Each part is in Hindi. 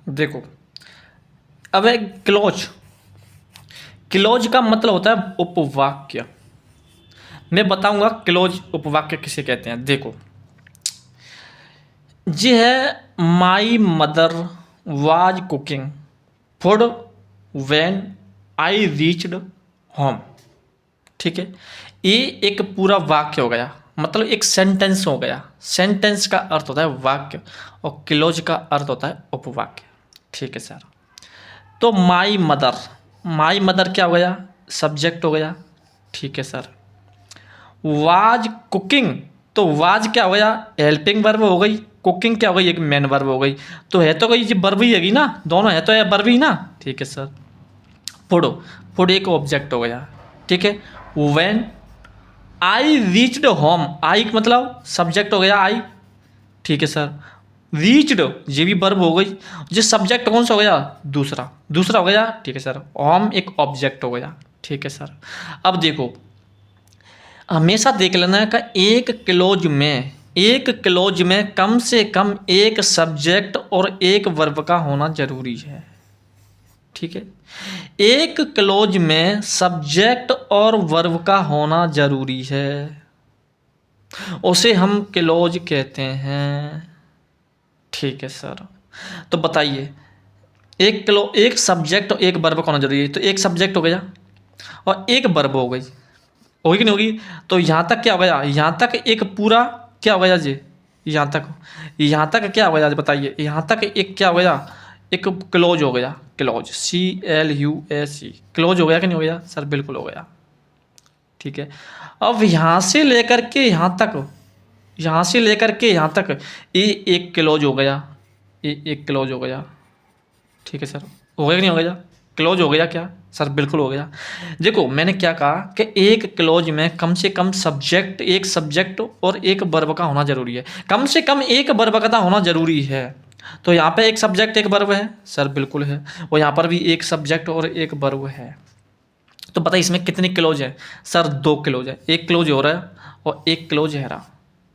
देखो, अब है क्लोज। क्लोज का मतलब होता है उपवाक्य। मैं बताऊंगा क्लोज उपवाक्य किसे कहते हैं। देखो, ये है my mother was cooking food when I reached home. ठीक है, ये एक पूरा वाक्य हो गया, मतलब एक सेंटेंस हो गया। सेंटेंस का अर्थ होता है वाक्य और क्लोज का अर्थ होता है उपवाक्य। ठीक है सर। तो माई मदर क्या हो गया? सब्जेक्ट हो गया। ठीक है सर। वाज कुकिंग, तो वाज क्या हो गया? हेल्पिंग वर्ब हो गई। कुकिंग क्या हो गई? एक मेन वर्ब हो गई। तो है तो गई, ये वर्ब ही हैगी ना, दोनों है तो है वर्ब ही ना। ठीक है सर। फूड, फूड एक ऑब्जेक्ट हो गया। ठीक है। व्हेन आई रीच्ड होम, आई मतलब सब्जेक्ट हो गया आई। ठीक है सर। रीच्ड ये भी वर्ब हो गई। ये सब्जेक्ट कौन सा हो गया? दूसरा, दूसरा हो गया। ठीक है सर। होम एक ऑब्जेक्ट हो गया। ठीक है सर। अब देखो, हमेशा देख लेना का एक क्लोज में कम से कम एक सब्जेक्ट और एक वर्ब का होना जरूरी है। ठीक है, एक क्लोज में सब्जेक्ट और वर्ब का होना जरूरी है, उसे हम क्लोज कहते हैं। ठीक है सर। तो बताइए, एक सब्जेक्ट और एक वर्ब का होना जरूरी है, तो एक सब्जेक्ट हो गया और एक वर्ब हो गई, होगी कि नहीं होगी? तो यहाँ तक क्या हो गया? यहाँ तक एक पूरा क्या हो गया जी? यहाँ तक क्या हो गया जी? बताइए, यहाँ तक एक क्या हो गया? एक क्लोज हो गया। क्लोज, CLUSE, क्लोज हो गया कि नहीं हो गया सर? बिल्कुल हो गया। ठीक है। अब यहाँ से लेकर के यहाँ तक, यहाँ से लेकर के यहाँ तक ये एक क्लोज हो गया, ये एक क्लोज हो गया। ठीक है सर। हो गया कि नहीं हो गया? क्लोज हो गया क्या सर? बिल्कुल हो गया। देखो, मैंने क्या कहा कि एक क्लोज में कम से कम एक सब्जेक्ट और एक वर्ब का होना जरूरी है। कम से कम एक वर्ब का होना जरूरी है। तो यहाँ पे एक सब्जेक्ट एक वर्ब है सर? बिल्कुल है। और यहाँ पर भी एक सब्जेक्ट और एक वर्ब है। तो बताइए इसमें कितनी क्लोज है सर? 2 क्लोज है। एक क्लोज हो रहा है और एक क्लोज है रहा।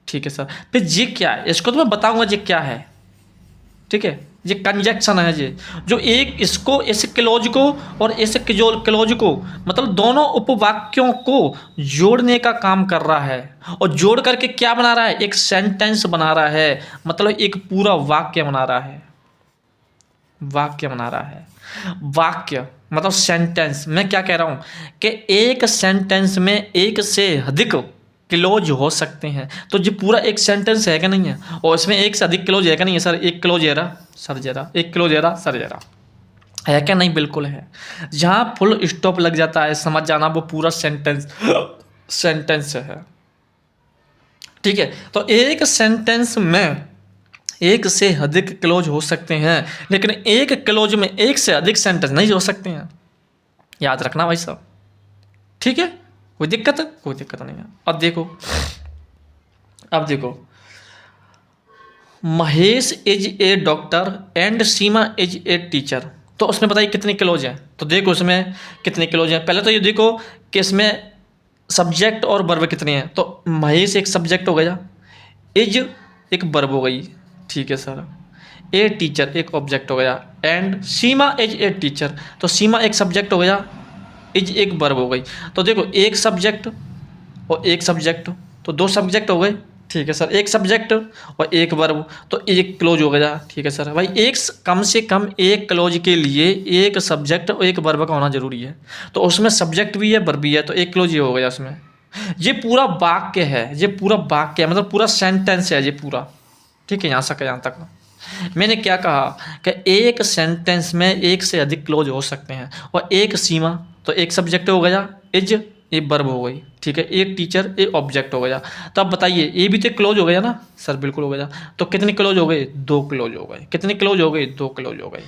ठीक है सर। फिर जी क्या है, इसको तो मैं बताऊंगा जी क्या है। ठीक है, ये कंजक्शन है। ये जो एक इसको, इस क्लोज को और इस क्लोज को, मतलब दोनों उपवाक्यों को जोड़ने का काम कर रहा है। और जोड़ करके क्या बना रहा है? एक सेंटेंस बना रहा है, मतलब एक पूरा वाक्य बना रहा है। वाक्य बना रहा है। वाक्य मतलब सेंटेंस। मैं क्या कह रहा हूं कि एक सेंटेंस में एक से अधिक क्लोज हो सकते हैं। तो जो पूरा एक सेंटेंस है क्या नहीं है, और इसमें एक से अधिक क्लोज है क्या नहीं है सर? एक क्लोज है रहा सर जरा, एक क्लोज है रहा सर जरा, है क्या नहीं? बिल्कुल है। जहां फुल स्टॉप लग जाता है, समझ जाना वो पूरा सेंटेंस है। ठीक है। तो एक सेंटेंस में एक से अधिक क्लोज हो सकते हैं, लेकिन एक क्लोज में एक से अधिक सेंटेंस नहीं हो सकते हैं। याद रखना भाई साहब। ठीक है, कोई दिक्कत है? कोई दिक्कत नहीं है। अब देखो, Mahesh is a doctor and Seema is a teacher. तो उसमें बताइए कितनी क्लोज है? तो देखो उसमें कितनी क्लोज है। पहले तो ये देखो कि इसमें सब्जेक्ट और वर्ब कितने हैं। तो महेश एक सब्जेक्ट हो गया, इज एक वर्ब हो गई। ठीक है सर। ए टीचर एक ऑब्जेक्ट हो गया, and Seema is a teacher, तो सीमा एक सब्जेक्ट हो गया, इज एक वर्ब हो गई। तो देखो, एक सब्जेक्ट और एक सब्जेक्ट, तो 2 सब्जेक्ट हो गए। ठीक है सर। एक सब्जेक्ट और एक वर्ब, तो एक क्लोज हो गया। ठीक है सर। भाई एक कम से कम एक क्लोज के लिए एक सब्जेक्ट और एक वर्ब का होना जरूरी है। तो उसमें सब्जेक्ट भी है वर्ब भी है, तो एक क्लोज ये हो गया उसमें। ये पूरा वाक्य है, ये पूरा वाक्य है, मतलब पूरा सेंटेंस है ये पूरा। ठीक है, यहाँ तक मैंने क्या कहा कि एक सेंटेंस में एक से अधिक क्लोज हो सकते हैं, और एक सीमा, तो एक सब्जेक्ट हो गया, इज ए वर्ब हो गई। ठीक है, एक टीचर ए ऑब्जेक्ट हो गया। तो अब बताइए, ये भी तो क्लोज हो गया ना सर? बिल्कुल हो गया। तो कितने क्लोज हो गए? 2 क्लोज हो गए। कितने क्लोज हो गए? 2 क्लोज हो गए।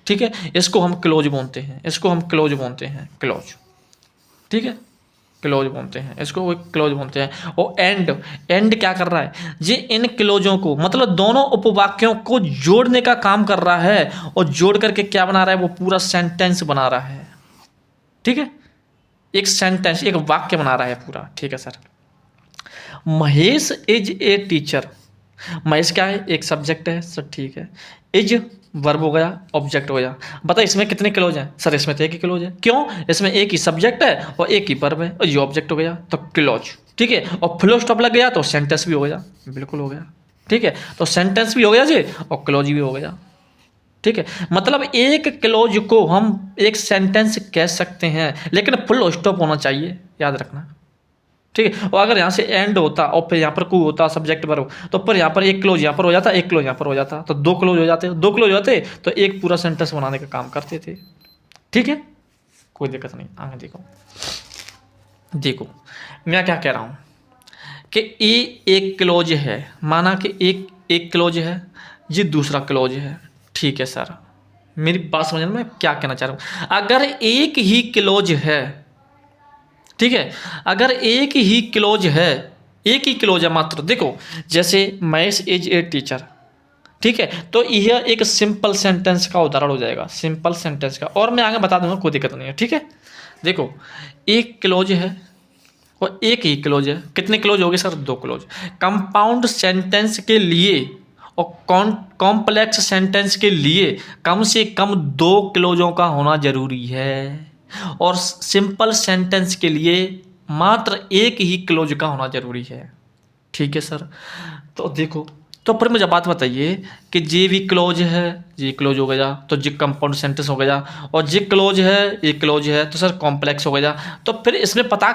ठीक है, इसको हम क्लोज बोलते हैं, इसको हम क्लोज बोलते हैं, क्लोज। ठीक है, क्लोज बोलते हैं इसको, वो क्लोज बोलते हैं। और एंड क्या कर रहा है? ये इन क्लोजों को, मतलब दोनों उपवाक्यों को जोड़ने का काम कर रहा है, और जोड़ करके क्या बना रहा है? वो पूरा सेंटेंस बना रहा है। ठीक है, एक सेंटेंस, एक वाक्य बना रहा है पूरा। ठीक है sir. Mahesh is a teacher, Mahesh क्या है, एक सब्जेक्ट है सर, ठीक है। इज वर्ब हो गया, ऑब्जेक्ट हो गया। बता इसमें कितने क्लोज हैं सर, इसमें तो एक ही क्लोज है। क्यों, इसमें एक ही सब्जेक्ट है और एक ही वर्ब है, और ये ऑब्जेक्ट हो गया तो क्लोज, ठीक है। और फुल स्टॉप लग गया तो सेंटेंस भी हो गया, बिल्कुल हो गया, ठीक है। तो सेंटेंस भी हो गया जी और क्लोज भी हो गया, ठीक है। मतलब एक क्लोज को हम एक सेंटेंस कह सकते हैं, लेकिन फुल स्टॉप होना चाहिए, याद रखना, ठीक है। और अगर यहाँ से एंड होता और फिर यहाँ पर कू होता सब्जेक्ट वर्ब, तो फिर यहाँ पर एक क्लोज यहाँ पर हो जाता, एक क्लोज यहाँ पर हो जाता, तो दो क्लोज हो जाते, दो क्लोज हो जाते तो एक पूरा सेंटेंस बनाने का काम करते थे, ठीक है। कोई दिक्कत नहीं। आगे देखो, देखो मैं क्या कह रहा हूँ कि ये एक क्लोज है, माना कि एक एक क्लोज है, ये दूसरा क्लोज है, ठीक है सर। मेरी बात समझना, मैं क्या कहना चाह रहा हूँ। अगर एक ही क्लोज है, ठीक है, अगर एक ही क्लोज है, एक ही क्लोज है मात्र, देखो जैसे महेश इज ए टीचर, ठीक है, तो यह एक सिंपल सेंटेंस का उदाहरण हो जाएगा, सिंपल सेंटेंस का, और मैं आगे बता दूंगा, कोई दिक्कत नहीं है, ठीक है। देखो एक क्लोज है और एक ही क्लोज है, कितने क्लोज हो गए सर, दो क्लोज। कंपाउंड सेंटेंस के लिए और कॉम्प्लेक्स सेंटेंस के लिए कम से कम दो क्लोजों का होना जरूरी है, और सिंपल सेंटेंस के लिए मात्र एक ही क्लोज का होना जरूरी है, ठीक है सर। तो देखो, तो फिर मुझे बात बताइए कि जे भी क्लोज है, जे क्लोज हो गया तो जे कंपाउंड सेंटेंस हो गया, और जे क्लोज है, ये क्लोज है तो सर कॉम्प्लेक्स हो गया। तो फिर इसमें पता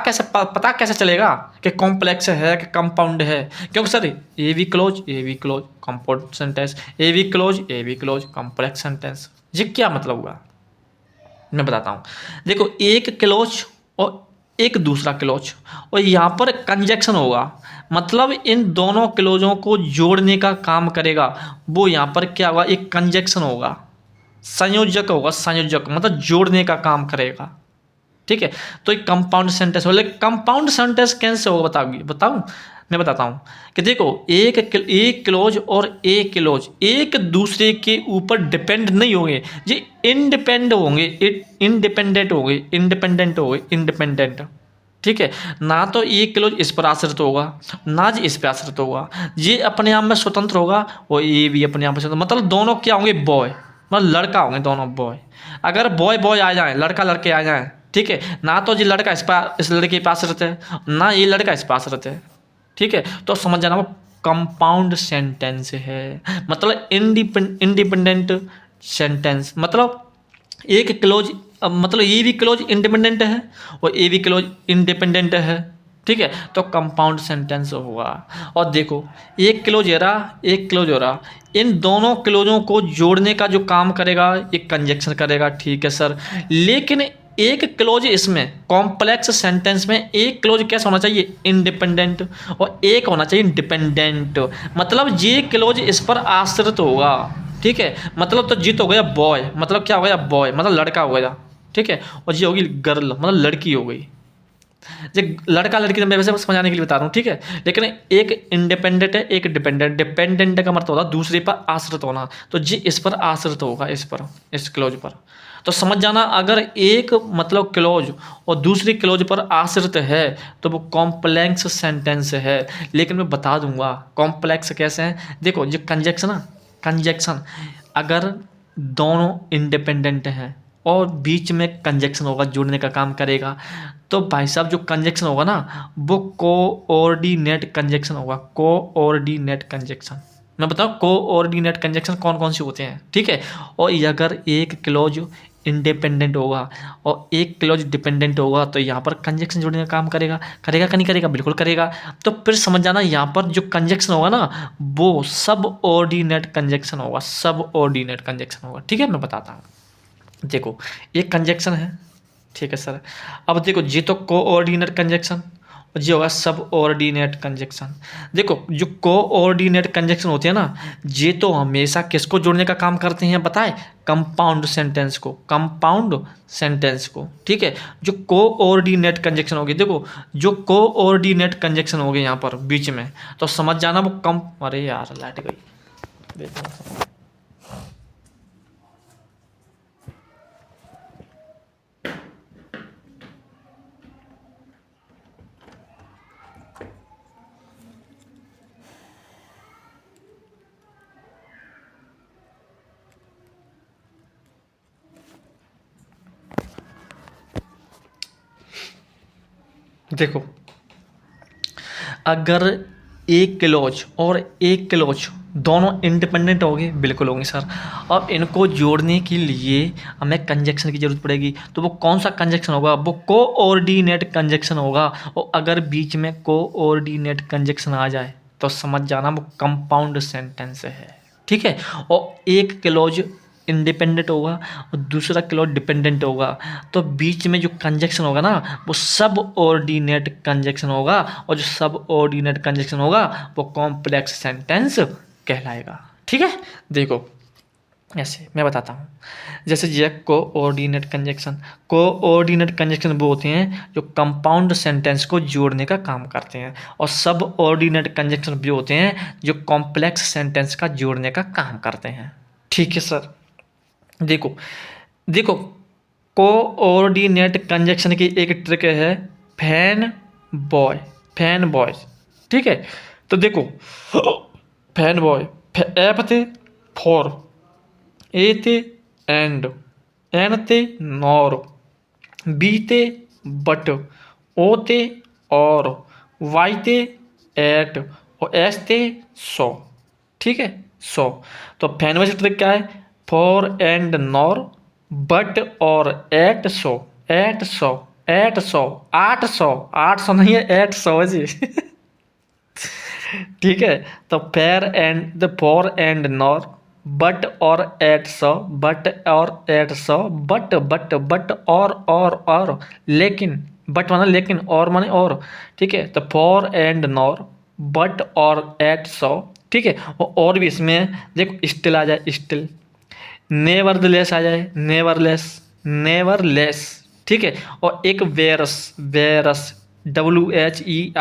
कैसे चलेगा कि कॉम्प्लेक्स है कि कंपाउंड है, क्योंकि सर ए भी क्लोज कंपाउंड सेंटेंस, ए भी क्लोज कॉम्प्लेक्स सेंटेंस, ये क्या मतलब हुआ, मैं बताता हूँ। देखो एक क्लोज और एक दूसरा क्लोज, और यहाँ पर कंजक्शन होगा, मतलब इन दोनों क्लोजों को जोड़ने का काम करेगा, वो यहाँ पर क्या होगा, एक कंजक्शन होगा, संयोजक होगा, संयोजक मतलब जोड़ने का काम करेगा, ठीक है। तो एक कंपाउंड सेंटेंस हो, लेकिन कंपाउंड सेंटेंस कैसे होगा बताओगी, बताऊँ, मैं बताता हूँ कि देखो एक क्लोज और ए क्लोज एक दूसरे के ऊपर डिपेंड नहीं होंगे, ये इंडिपेंडेंट होंगे, इंडिपेंडेंट, ठीक है। ना तो ये क्लोज इस पर आश्रित होगा, ना जी इस पर आश्रित होगा, ये अपने आप में स्वतंत्र होगा और ये भी अपने आप में स्वतंत्र, मतलब दोनों क्या होंगे, बॉय, मतलब लड़का होंगे दोनों बॉय। अगर बॉय बॉय आ जाए, लड़का लड़के आ जाए, ठीक है, ना तो ये लड़का इस लड़के के पास रहता है, ना ये लड़का इस पास रहता है, ठीक है। तो समझ जाना वो कंपाउंड सेंटेंस है, मतलब इंडिपेंडेंट सेंटेंस, मतलब एक क्लोज, मतलब ये भी क्लोज इंडिपेंडेंट है और ये भी क्लोज इंडिपेंडेंट है, ठीक है। तो कंपाउंड सेंटेंस होगा। और देखो एक क्लोज हो रहा, एक क्लोज हो रहा, इन दोनों क्लोजों को जोड़ने का जो काम करेगा एक कंजक्शन करेगा, ठीक है सर। लेकिन एक क्लोज इसमें कॉम्प्लेक्स सेंटेंस में एक क्लोज कैसा होना चाहिए, इंडिपेंडेंट, और एक होना चाहिए डिपेंडेंट, मतलब ये क्लोज इस पर आश्रित होगा, ठीक है। मतलब तो जीत हो गया बॉय, मतलब क्या हो गया, बॉय मतलब लड़का हो गया, ठीक है। और जी होगी गर्ल, मतलब लड़की हो गई। जो लड़का लड़की तो मैं वैसे समझाने के लिए बता रहा हूँ, ठीक है। लेकिन एक इंडिपेंडेंट है, एक डिपेंडेंट, डिपेंडेंट का मतलब होता है दूसरे पर आश्रित होना, तो जी इस पर आश्रित होगा, इस पर, इस क्लोज पर। तो समझ जाना, अगर एक मतलब क्लोज और दूसरी क्लोज पर आश्रित है तो वो कॉम्प्लेक्स सेंटेंस है। लेकिन मैं बता दूंगा कॉम्प्लेक्स कैसे है, देखो जो कंजक्शन ना, कंजक्शन अगर दोनों इंडिपेंडेंट हैं और बीच में कंजक्शन होगा, जोड़ने का काम करेगा, तो भाई साहब जो कंजक्शन होगा ना वो कोऑर्डिनेट कंजक्शन होगा, कोऑर्डिनेट कंजक्शन। मैं बताऊँ कोऑर्डिनेट कंजक्शन कौन कौन से होते हैं, ठीक है। और ये अगर एक क्लॉज इंडिपेंडेंट होगा और एक क्लॉज डिपेंडेंट होगा तो यहाँ पर कंजक्शन जोड़ने का काम करेगा, करेगा कि नहीं करेगा, बिल्कुल करेगा। तो फिर समझ जाना यहाँ पर जो कंजक्शन होगा ना वो सब ऑर्डिनेट कंजक्शन होगा, सब ऑर्डिनेट कंजक्शन होगा, ठीक है। मैं बताता हूँ, देखो एक कंजक्शन है, ठीक है सर। अब देखो ये तो कोऑर्डिनेट कंजक्शन और ये होगा सब ऑर्डिनेट कंजक्शन। देखो जो कोऑर्डिनेट कंजक्शन होते हैं ना ये तो हमेशा किसको जोड़ने का काम करते हैं बताए, कंपाउंड सेंटेंस को, कंपाउंड सेंटेंस को, ठीक है। जो कोऑर्डिनेट कंजक्शन होगी, देखो जो कोऑर्डिनेट कंजक्शन होगी यहाँ पर बीच में, तो समझ जाना वो कम, अरे यार लाइट गई, देखो देखो, अगर एक क्लॉज और एक क्लॉज दोनों इंडिपेंडेंट होंगे, बिल्कुल होंगे सर। अब इनको जोड़ने के लिए हमें कंजक्शन की जरूरत पड़ेगी, तो वो कौन सा कंजक्शन होगा? वो कोऑर्डिनेट कंजक्शन होगा। और अगर बीच में कोऑर्डिनेट कंजक्शन आ जाए तो समझ जाना वो कंपाउंड सेंटेंस है, ठीक है। और एक क्लॉज इंडिपेंडेंट होगा और दूसरा क्लॉज डिपेंडेंट होगा, तो बीच में जो कंजक्शन होगा ना वो सब ऑर्डिनेट कंजक्शन होगा, और जो सब ऑर्डिनेट कंजक्शन होगा वो कॉम्प्लेक्स सेंटेंस कहलाएगा, ठीक है। देखो, ऐसे मैं बताता हूँ, जैसे ये कोऑर्डिनेट कंजक्शन वो होते हैं जो कंपाउंड सेंटेंस को जोड़ने का काम करते हैं, और सब ऑर्डिनेट कंजक्शन भी होते हैं जो कॉम्प्लेक्स सेंटेंस का जोड़ने का काम करते हैं, ठीक है सर। देखो देखो, कोऑर्डिनेट कंजक्शन की एक ट्रिक है, फैन बॉय, फैन बॉयज, ठीक है। तो देखो, फैन बॉय, एफ थे फॉर, ए थे एंड, एन थे नॉर, बी थे बट, ओ थे और, वाई थे एट, और एस थे सो, ठीक है, सो। तो फैन बॉय से ट्रिक क्या है? For and nor, but or yet so, eight so, eight सो, 800, 800 नहीं है 800 है जी ठीक है। तो fair and the for and nor, but or eight सौ, बट और एट सौ, बट और लेकिन, बट माना लेकिन, और माने और, ठीक है। तो for and nor, but or eight सौ, ठीक है। और भी इसमें देखो, स्टिल आ जाए, स्टिल, नेवरदलेस आ जाए, नेवरलेस, नेवरलेस, ठीक है। और एक वेरस, वेरस, WHEREAS।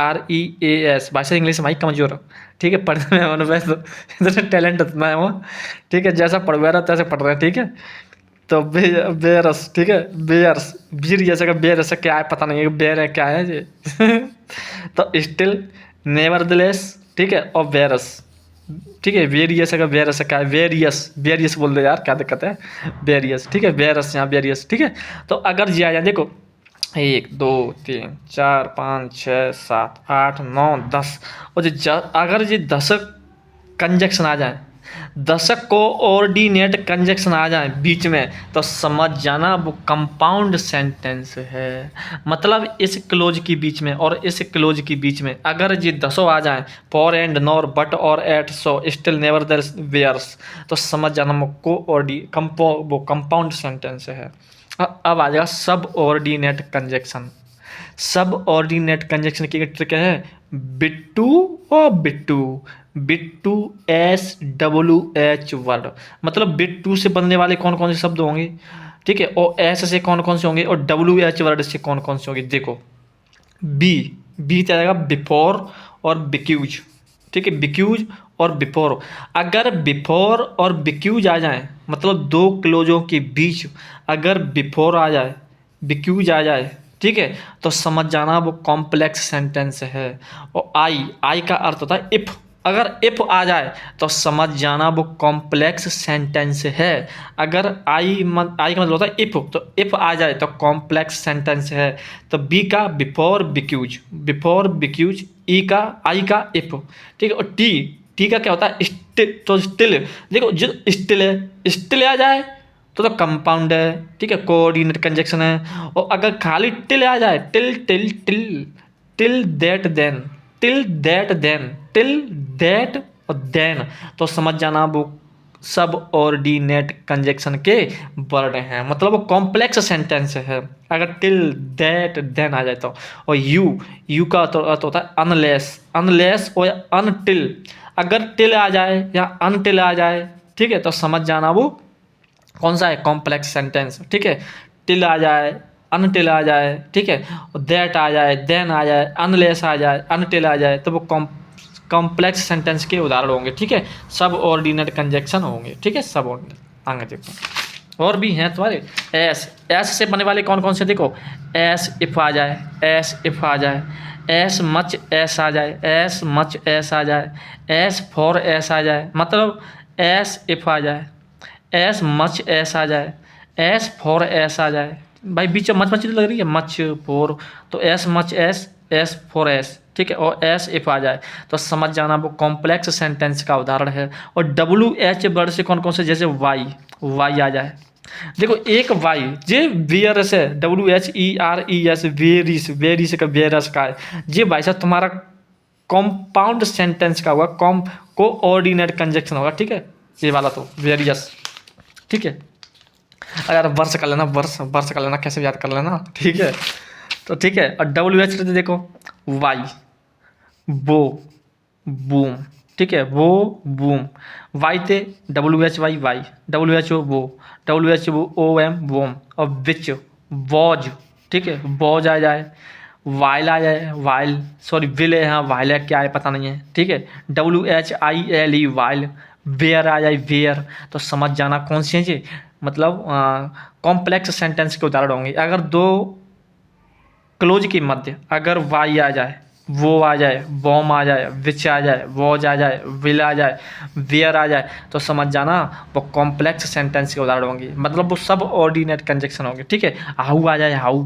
भाषा इंग्लिश में भाई कमजोर, ठीक है, पढ़ने में मन वैसे इतना टैलेंट उतना है वो, ठीक है, जैसा पढ़ रहा तैसे पढ़ रहे हैं, ठीक है। तो बेरस, ठीक है, बेयर्स, बीर जैसे का बेर, ऐसा क्या है पता नहीं है, बेर है क्या है जी तो स्टिल, नेवरदलेस, ठीक है, और बेरस, ठीक है। वेरियस का वेरस का है, वेरियस, वेरियस बोल दो यार, क्या दिक्कत है, वेरियस, ठीक है, वेरस यहाँ वेरियस, ठीक है। तो अगर जी आ जाए, देखो 1 2 3 4 5 6 7 8 9 10, और अगर ये दशक कंजक्शन आ जाए, दशक को ऑर्डिनेट कंजक्शन आ जाए बीच में, तो समझ जाना वो कंपाउंड सेंटेंस है। मतलब इस क्लोज के बीच में और इस क्लोज के बीच में अगर ये दसों आ जाए, for and nor, but or yet so, still never there whereas, तो समझ जाना वो कंपाउंड सेंटेंस है। अब आ जाएगा सब ऑर्डिनेट कंजक्शन। सब ऑर्डिनेट कंजक्शन की ट्रिक है, बिट्टू और बिट्टू, बिट्टू SWH वर्ड, मतलब बिट्टू से बनने वाले कौन कौन से शब्द होंगे, ठीक है, और एस से कौन कौन से होंगे, और WH वर्ड से कौन कौन से होंगे। देखो, बी, बी जाएगा बिफोर और बिक्यूज, ठीक है, बिक्यूज और बिफोर। अगर बिफोर और बिक्यूज आ जाए, मतलब दो क्लोजों के बीच अगर बिफोर आ जाए, बिक्यूज आ जाए, ठीक है, तो समझ जाना वो कॉम्प्लेक्स सेंटेंस है। और आई, आई का अर्थ होता है इफ, अगर इफ आ जाए तो समझ जाना वो कॉम्प्लेक्स सेंटेंस है। अगर आई का मतलब होता है इफ, तो इफ आ जाए तो कॉम्प्लेक्स सेंटेंस है। तो बी का बिफोर बिक्यूज, बिफोर बिक्यूज, ई का, आई का इफ, ठीक है। और टी, टी का क्या होता है स्टिल, तो स्टिल, देखो जो स्टिल है, स्टिल आ जाए तो कंपाउंड है, ठीक है, कोऑर्डिनेट कंजक्शन है। और अगर खाली टिल आ जाए, till till till, till that then, till that then, till that और देन, तो समझ जाना वो सब ऑर्डिनेट कंजक्शन के वर्ड हैं, मतलब वो कॉम्प्लेक्स सेंटेंस है अगर टिल दैट देन आ जाए तो। और यू, यू का अर्थ होता है अनलेस, अनलेस और अनटिल, अगर टिल आ जाए या अनटिल आ जाए, ठीक है, तो समझ जाना वो कौन सा है, कॉम्प्लेक्स सेंटेंस, ठीक है। टिल आ जाए, अनटिल आ जाए, ठीक है, दैट आ जाए, देन आ जाए, अनलेस आ जाए, अनटिल आ जाए, तो वो कॉम्प्लेक्स सेंटेंस के उदाहरण होंगे, ठीक है, सब ऑर्डिनेट कंजक्शन होंगे, ठीक है, सब ऑर्डिनेट। आगे देखो, और भी हैं तुम्हारे, एस, एस से बनने वाले कौन कौन से, देखो, एस इफ आ जाए, एस इफ आ जाए, एस मच एस आ जाए, एस मच एस आ जाए, एस फॉर एस आ जाए, मतलब एस इफ आ जाए, एस मच एस आ जाए, एस फॉर एस आ जाए, भाई बीच में मच मच लग रही है, मच फॉर, तो S much S, S for S, ठीक है, और एस इफ आ जाए तो समझ जाना वो कॉम्प्लेक्स सेंटेंस का उदाहरण है। और डब्ल्यू एच वर्ड से कौन कौन से, जैसे वाई, वाई आ जाए, देखो एक वाई जे वेयरस है, W H E R E S, whereas, whereas का वेरस का है, जे भाई साहब तुम्हारा कॉम्पाउंड सेंटेंस का होगा, कोऑर्डिनेट कंजक्शन होगा, ठीक है, ये वाला तो वेरियस, ठीक है। अगर वर्ष कर लेना, वर्ष वर्ष कर लेना, कैसे याद कर लेना, ठीक है। तो ठीक है, और डब्ल्यू एच देखो वाई, वो, बूम, ठीक है, वो बूम, वाई थे W H Y Y, W H वो, W H O M whom, और विच वॉज, ठीक है, वॉज आ जाए, वाइल आ जाए, वाइल, सॉरी विल है, हाँ वाइल है, क्या है पता नहीं है, ठीक है, W H I L E while, where आ जाए वेयर, तो समझ जाना कौन सी है जी, मतलब कॉम्प्लेक्स सेंटेंस के उदाहरण होंगे। अगर दो क्लोज के मध्य अगर वाई आ जाए, वो आ जाए, बॉम आ जाए, विच आ जाए, वॉज आ जाए, विल आ जाए, वेयर आ जाए, तो समझ जाना वो कॉम्प्लेक्स सेंटेंस के उदाहरण होंगे, मतलब वो सब ऑर्डिनेट कंजक्शन होंगे, ठीक है। हाउ आ जाए हाउ,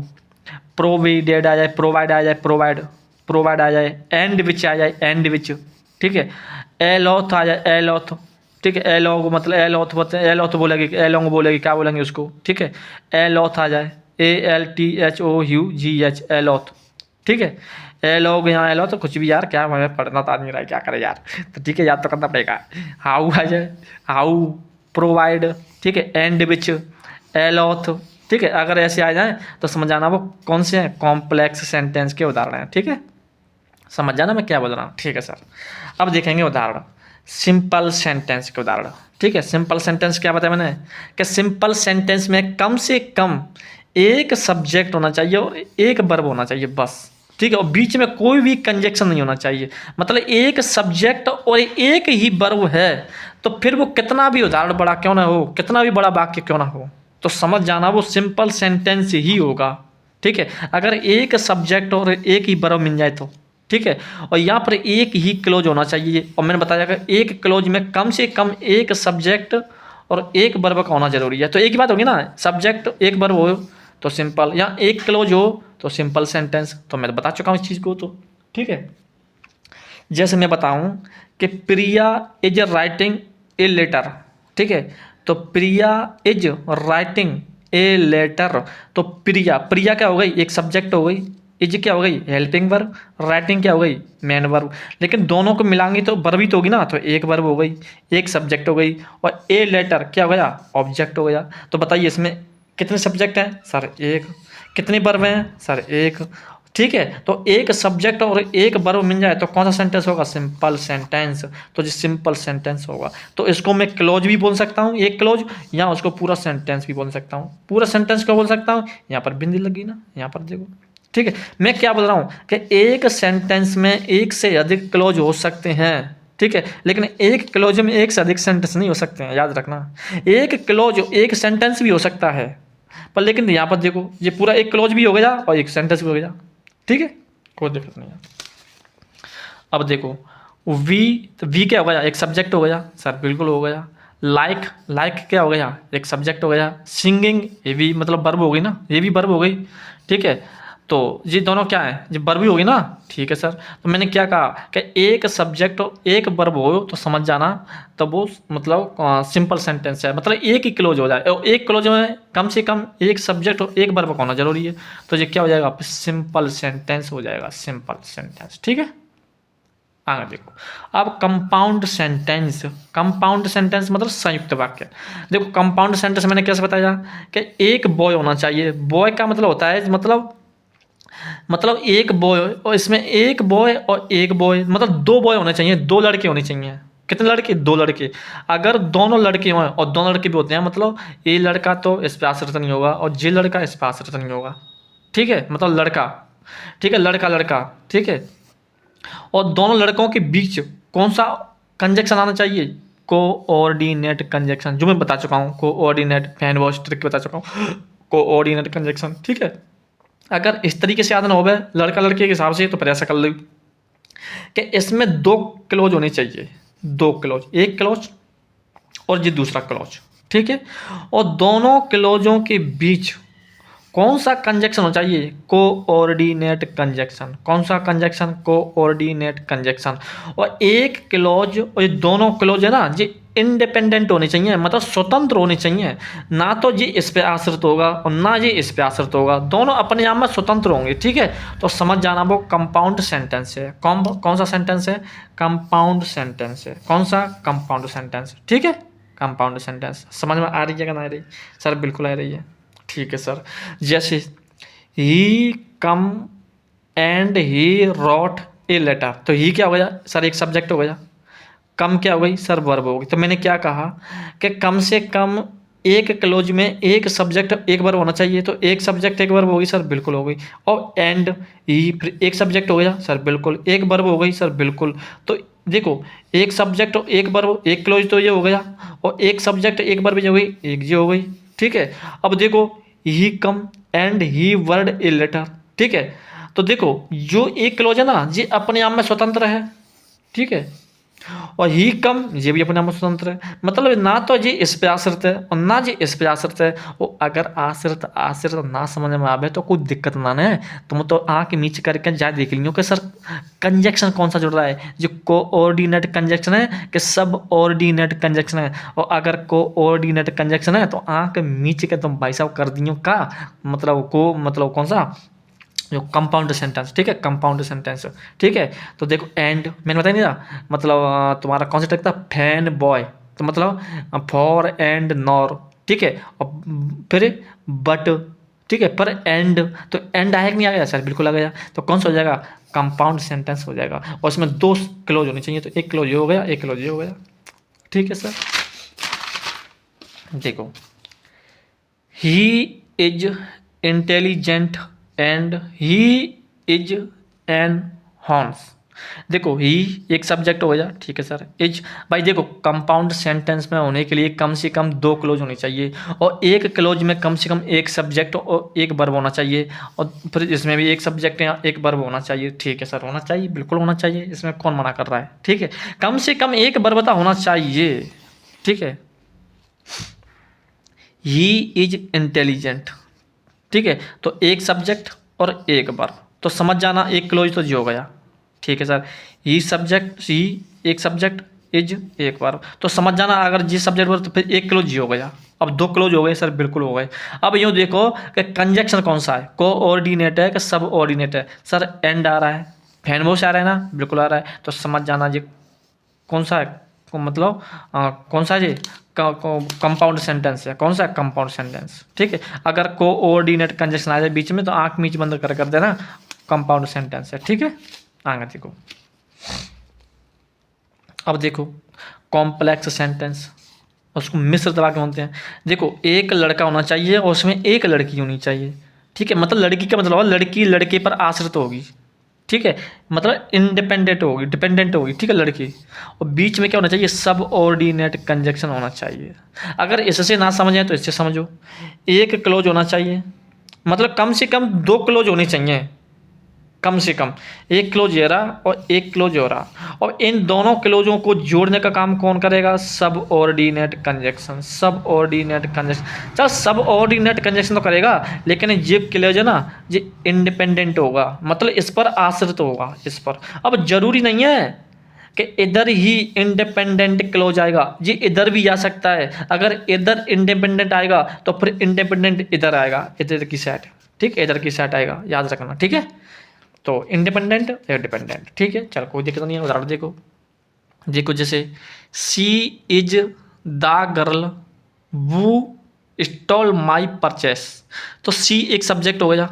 प्रोवाइडेड आ जाए, प्रोवाइड आ जाए, प्रोवाइड, प्रोवाइड आ जाए, एंड विच आ जाए, एंड विच, ठीक है, एलॉथ आ जाए, एलॉथ, ठीक है, एलॉन्ग मतलब एलॉथ बोलते हैं, एलॉथ बोलेगी, एलॉन्ग बोलेगी, क्या बोलेंगे उसको, ठीक है, एलॉथ आ जाए, A L T H O U G H, although, ठीक है, एलॉग यहाँ एलॉथ तो कुछ भी यार, क्या हमें पढ़ना तो नहीं रहा है, क्या करें यार, तो ठीक है याद तो करना पड़ेगा। हाउ आ जाए, हाउ, प्रोवाइड, ठीक है, एंड विच, एलॉथ, ठीक है, अगर ऐसे आ जाए तो समझ जाना वो कौन से हैं, कॉम्प्लेक्स सेंटेंस के उदाहरण हैं, ठीक है, समझ जाना मैं क्या बोल रहा हूँ, ठीक है सर। अब देखेंगे उदाहरण, सिंपल सेंटेंस के उदाहरण, ठीक है। सिंपल सेंटेंस क्या बताया मैंने, कि सिंपल सेंटेंस में कम से कम एक सब्जेक्ट होना चाहिए और एक वर्ब होना चाहिए बस, ठीक है, और बीच में कोई भी कंजक्शन नहीं होना चाहिए, मतलब एक सब्जेक्ट और एक ही वर्ब है, तो फिर वो कितना भी उदाहरण बड़ा क्यों ना हो, कितना भी बड़ा वाक्य क्यों ना हो, तो समझ जाना वो सिंपल सेंटेंस ही होगा, ठीक है। अगर एक सब्जेक्ट और एक ही वर्ब मिल जाए तो, ठीक है, और यहाँ पर एक ही क्लोज होना चाहिए, और मैंने बताया कि एक क्लोज में कम से कम एक सब्जेक्ट और एक वर्ब का होना जरूरी है, तो एक ही बात होगी ना, सब्जेक्ट एक वर्ब हो तो सिंपल, या एक क्लोज हो तो सिंपल सेंटेंस, तो मैं बता चुका हूँ इस चीज़ को, तो ठीक है। जैसे मैं बताऊँ कि प्रिया इज राइटिंग ए लेटर, ठीक है, तो प्रिया इज राइटिंग ए लेटर, तो प्रिया, प्रिया क्या हो गई, एक सब्जेक्ट हो गई, इज क्या हो गई, हेल्पिंग वर्ब, राइटिंग क्या हो गई, मेन वर्ब, लेकिन दोनों को मिलाएंगे तो वर्ब ही तो होगी ना, तो एक वर्ब हो गई, एक सब्जेक्ट हो गई, और ए लेटर क्या हो गया, ऑब्जेक्ट हो गया। तो बताइए इसमें कितने सब्जेक्ट हैं सर, एक, कितने वर्ब हैं सर, एक, ठीक है, तो एक सब्जेक्ट और एक वर्ब मिल जाए तो कौन सा सेंटेंस होगा, सिंपल सेंटेंस, तो जो सिंपल सेंटेंस होगा, तो इसको मैं क्लोज भी बोल सकता हूँ, एक क्लोज, या उसको पूरा सेंटेंस भी बोल सकता हूँ, पूरा सेंटेंस को बोल सकता हूँ, यहाँ पर बिंदी लगी ना, यहाँ पर देखो, ठीक है। मैं क्या बोल रहा हूँ कि एक सेंटेंस में एक से अधिक क्लोज हो सकते हैं, ठीक है, लेकिन एक क्लोज में एक से अधिक सेंटेंस नहीं हो सकते हैं, याद रखना, एक क्लोज एक सेंटेंस भी हो सकता है, पर लेकिन यहाँ पर देखो ये पूरा एक क्लोज भी हो गया और एक सेंटेंस भी हो गया, ठीक है, कोई दिक्कत नहीं है। अब देखो वी, तो वी क्या हो गया, एक सब्जेक्ट हो गया सर, बिल्कुल हो गया। लाइक, लाइक क्या हो गया, एक सब्जेक्ट हो गया। सिंगिंग, ये भी मतलब वर्ब हो गई ना, ये भी वर्ब हो गई, ठीक है, तो ये दोनों क्या है, ये वर्ब ही होगी ना, ठीक है सर। तो मैंने क्या कहा कि एक सब्जेक्ट और एक वर्ब हो तो समझ जाना, तो वो मतलब सिंपल सेंटेंस है, मतलब एक ही क्लोज हो जाए, और एक क्लोज में कम से कम एक सब्जेक्ट और एक वर्ब होना जरूरी है, तो ये क्या हो जाएगा, सिंपल सेंटेंस हो जाएगा, सिंपल सेंटेंस, ठीक है। आगे देखो, अब कंपाउंड सेंटेंस, कंपाउंड सेंटेंस मतलब संयुक्त वाक्य। देखो कंपाउंड सेंटेंस मैंने कैसे बताया कि एक बॉय होना चाहिए, बॉय का मतलब होता है मतलब एक बॉय, और इसमें एक बॉय और एक बॉय, मतलब दो बॉय होने चाहिए, दो लड़के होने चाहिए, कितने लड़के, दो लड़के। अगर दोनों लड़के हों, और दोनों लड़के भी होते हैं, मतलब ये लड़का तो इस पे आश्रित नहीं होगा और ये लड़का इस पे आश्रित नहीं होगा, ठीक है, मतलब लड़का, ठीक है, लड़का लड़का, ठीक है, और दोनों लड़कों के बीच कौन सा कंजक्शन आना चाहिए, कोऑर्डिनेट कंजक्शन, जो मैं बता चुका हूँ, कोऑर्डिनेट, फैन वॉश ट्रिक बता चुका हूँ, कोऑर्डिनेट कंजक्शन, ठीक है। अगर इस तरीके से याद ना हो लड़का लड़के के हिसाब से, तो फिर ऐसा कर लो कि इसमें दो क्लोज होने चाहिए, दो क्लोज, एक क्लोज और ये दूसरा क्लोज, ठीक है, और दोनों क्लोजों के बीच कौन सा कंजक्शन होना चाहिए, कोऑर्डिनेट कंजक्शन। कौन सा कंजक्शन, कोऑर्डिनेट कंजक्शन। और एक क्लॉज, और ये दोनों क्लॉज है ना जी इंडिपेंडेंट होनी चाहिए, मतलब स्वतंत्र होनी चाहिए, ना तो जी इस पे आश्रित होगा और ना जी इस पे आश्रित होगा, दोनों अपने आप में स्वतंत्र होंगे। ठीक है, तो समझ जाना वो कंपाउंड सेंटेंस है। कौन सा सेंटेंस है, कंपाउंड सेंटेंस है। कौन सा, कंपाउंड सेंटेंस। ठीक है, कंपाउंड सेंटेंस। समझ में आ रही है कि ना आ रही, सर बिल्कुल आ रही है। ठीक है सर, जैसे he come and he wrote a letter, तो ही क्या हो गया सर, एक सब्जेक्ट हो गया। कम क्या हो गई सर, वर्ब हो गई। तो मैंने क्या कहा कि कम से कम एक क्लोज में एक सब्जेक्ट एक वर्ब होना चाहिए, तो एक सब्जेक्ट एक वर्ब होगी सर, बिल्कुल हो गई। और एंड ही फिर एक सब्जेक्ट हो गया सर, बिल्कुल। एक वर्ब हो गई सर, बिल्कुल। तो देखो एक सब्जेक्ट एक वर्ब एक क्लोज तो ये हो गया, और एक सब्जेक्ट एक वर्ब ये हो गई, एक ये हो गई। ठीक है, अब देखो he come and he wrote a letter. ठीक है, तो देखो जो एक क्लोज है ना ये अपने आप में स्वतंत्र है। ठीक है, और ही कम ये भी अपने आप में स्वतंत्र है, मतलब ना तो ये इस पे आश्रित है और ना ये इस पे आश्रित है। वो अगर आश्रित आश्रित ना समझ में आवे तो कोई दिक्कत ना है, तुम तो आँख नीच करके जा देख लियो कि सर कंजक्शन कौन सा जुड़ रहा है, जो कोऑर्डिनेट कंजक्शन है कि सब ऑर्डिनेट कंजक्शन है। और अगर कोऑर्डिनेट कंजक्शन है तो आँख नीच के तुम भाई साहब कर दियो का, मतलब कौन सा, जो कंपाउंड सेंटेंस। ठीक है, कंपाउंड सेंटेंस। ठीक है, तो देखो एंड मैंने बताया नहीं था, मतलब तुम्हारा कौन सा टक था, फैन बॉय, तो मतलब फॉर एंड नॉर। ठीक है, और फिर बट। ठीक है, पर एंड, तो एंड आया कि नहीं आ गया सर, बिल्कुल आ गया। तो कौन सा हो जाएगा, कंपाउंड सेंटेंस हो जाएगा। और उसमें दो क्लोज होनी चाहिए, तो एक क्लोज ये हो गया, एक क्लोज ये हो गया। ठीक है सर, देखो he is intelligent and he is an horse. देखो ही एक सब्जेक्ट हो गया। ठीक है सर, इज, भाई देखो कंपाउंड सेंटेंस में होने के लिए कम से कम दो क्लोज होनी चाहिए, और एक क्लोज में कम से कम एक सब्जेक्ट और एक वर्ब होना चाहिए, और फिर इसमें भी एक सब्जेक्ट या एक वर्ब होना चाहिए। ठीक है सर, होना चाहिए, बिल्कुल होना चाहिए, इसमें कौन मना कर रहा है। ठीक है, कम से कम एक वर्ब होना चाहिए। ठीक है, ही इज इंटेलिजेंट। ठीक है, तो एक सब्जेक्ट और एक वर्ब, तो समझ जाना एक क्लोज तो जो हो गया। ठीक है सर, ही सब्जेक्ट, ही एक सब्जेक्ट, इज एक वर्ब, तो समझ जाना अगर जी सब्जेक्ट वर्ब तो फिर एक क्लोज जी हो गया। अब दो क्लोज हो गए सर, बिल्कुल हो गए। अब यूँ देखो कि कंजक्शन कौन सा है, कोऑर्डिनेट है कि सब ऑर्डिनेट है सर, एंड आ रहा है, फैन से आ रहा है ना, बिल्कुल आ रहा है। तो समझ जाना जी कौन सा है, मतलब कौन सा जी कंपाउंड सेंटेंस है। कौन सा कंपाउंड सेंटेंस। ठीक है, अगर कोऑर्डिनेट कंजक्शन आ जाए बीच में तो आंख मीच बंद कर देना, कंपाउंड सेंटेंस है। ठीक है, आगे देखो, अब देखो कॉम्प्लेक्स सेंटेंस, उसको मिश्र दबा के बोलते हैं। देखो एक लड़का होना चाहिए और उसमें एक लड़की होनी चाहिए। ठीक है, मतलब लड़की का मतलब लड़की लड़के पर आश्रित होगी। ठीक है, मतलब इंडिपेंडेंट होगी, डिपेंडेंट होगी। ठीक है, लड़की, और बीच में क्या होना चाहिए, सब ऑर्डिनेट कंजक्शन होना चाहिए। अगर इससे ना समझे तो इससे समझो, एक क्लोज होना चाहिए, मतलब कम से कम दो क्लोज होने चाहिए, कम से कम एक क्लोज ये रहा और एक क्लोज हो रहा, और इन दोनों क्लोजों को जोड़ने का काम कौन करेगा, सब ऑर्डिनेट कंजक्शन। सब ऑर्डिनेट कंजक्शन, चल सब ऑर्डिनेट कंजक्शन तो करेगा, लेकिन ये क्लोज है ना ये इंडिपेंडेंट होगा, मतलब इस पर आश्रित होगा, इस पर। अब जरूरी नहीं है कि इधर ही इंडिपेंडेंट क्लोज आएगा, ये इधर भी आ सकता है। अगर इधर इंडिपेंडेंट आएगा तो फिर इंडिपेंडेंट इधर आएगा, इधर की साइड। ठीक है, इधर की साइड आएगा, याद रखना। ठीक है, तो इंडिपेंडेंट या डिपेंडेंट। ठीक है, चल कोई दिक्कत नहीं है। उदाहरण देखो, देखो जैसे she is the girl who stole my purse, तो सी एक सब्जेक्ट हो गया